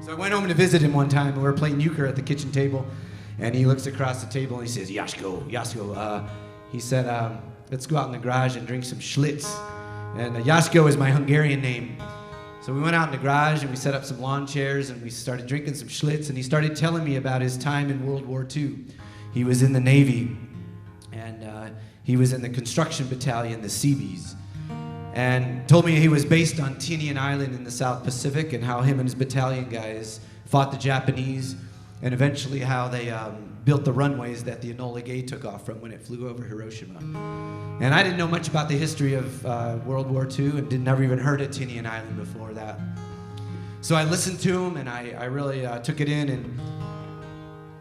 So I went home to visit him one time, and we were playing euchre at the kitchen table, and he looks across the table and he says, Jasko, he said, let's go out in the garage and drink some Schlitz. And Jasko is my Hungarian name. So we went out in the garage and we set up some lawn chairs and we started drinking some Schlitz, and he started telling me about his time in World War II. He was in the Navy, and he was in the construction battalion, the Seabees, and told me he was based on Tinian Island in the South Pacific, and how him and his battalion guys fought the Japanese, and eventually how they built the runways that the Enola Gay took off from when it flew over Hiroshima. And I didn't know much about the history of World War II and never even heard of Tinian Island before that. So I listened to him, and I really took it in,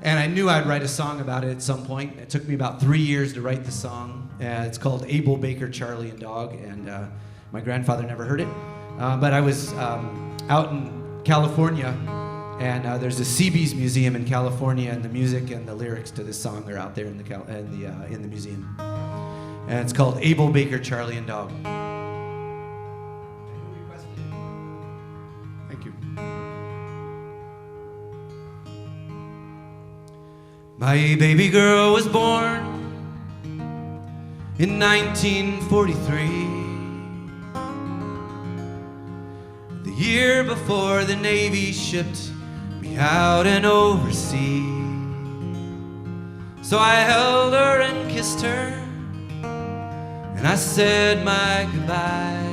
and I knew I'd write a song about it at some point. It took me about 3 years to write the song. It's called Abel, Baker, Charley, and Dog, and my grandfather never heard it. But I was out in California, and there's a Seabees Museum in California, and the music and the lyrics to this song are out there in the museum. And it's called Abel, Baker, Charley, and Dog. Thank you. My baby girl was born in 1943, the year before the Navy shipped me out and overseas. So I held her and kissed her, and I said my goodbyes,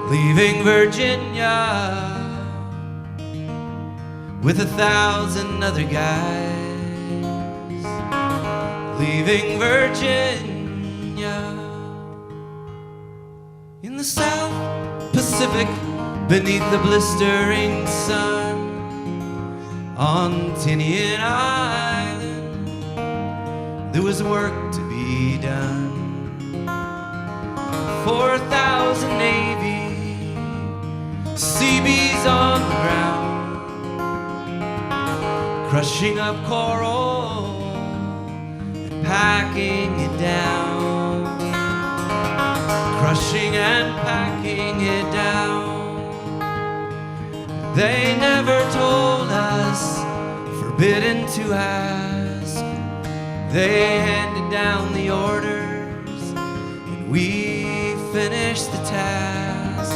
leaving Virginia with 1,000 other guys, leaving Virginia in the South Pacific beneath the blistering sun on Tinian Island. There was work to be done. 4,000 Navy Seabees on the ground, crushing up coral and packing it down, crushing and packing it down. They never told us, forbidden to ask. They handed down the orders, and we finished the task.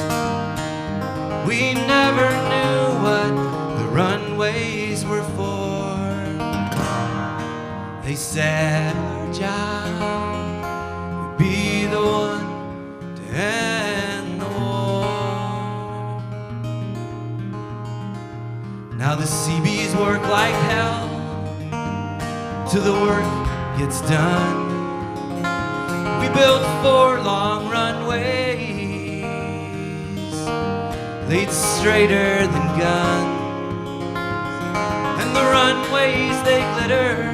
We never knew what the runways were for. They said our job would be the one to end the war. Now the Seabees work like hell till the work gets done. We built 4 long runways, laid straighter than guns, and the runways they glitter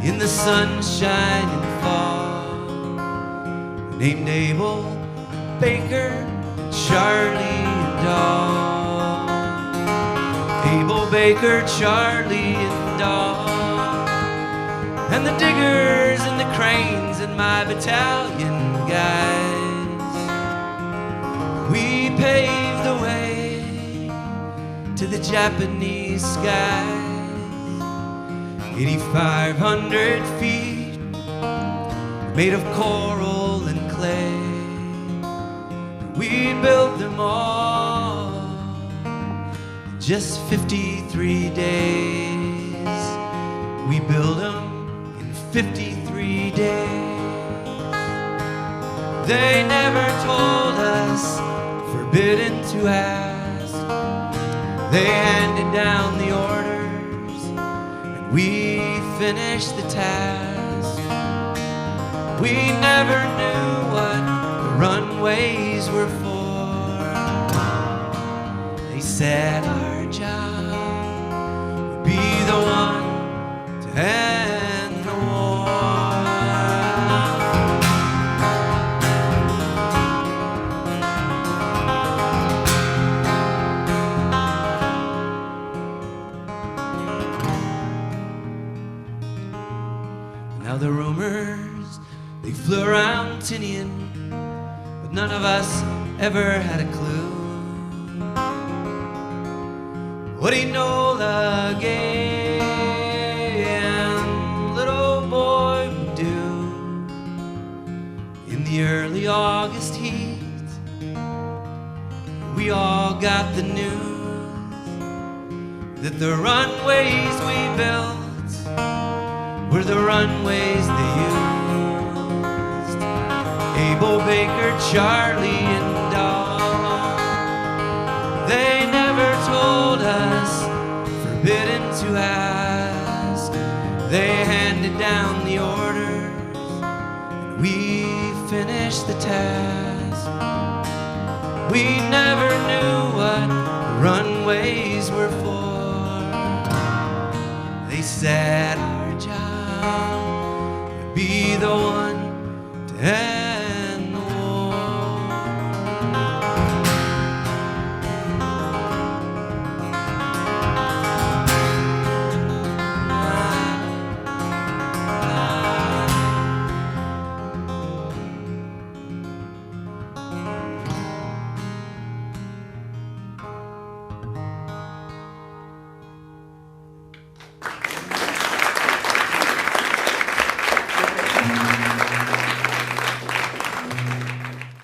in the sunshine and fall, named Abel, Baker, Charley, and Dog. Abel, Baker, Charley, and Dog. And the diggers and the cranes and my battalion guys, we paved the way to the Japanese skies. 8,500 feet made of coral and clay. We built them all in just 53 days. We built them in 53 days. They never told us, forbidden to ask. They handed down the orders, and we finished the task. We never knew what the runways were for. They said our job would be the one to end the war. Now the rumors, they flew around Tinian, but none of us ever had a clue. But Enola Gay and little boy would do. In the early August heat, we all got the news that the runways we built were the runways they used. Abel, Baker, Charley, and they never told us, forbidden to ask. They handed down the orders, and we finished the task. We never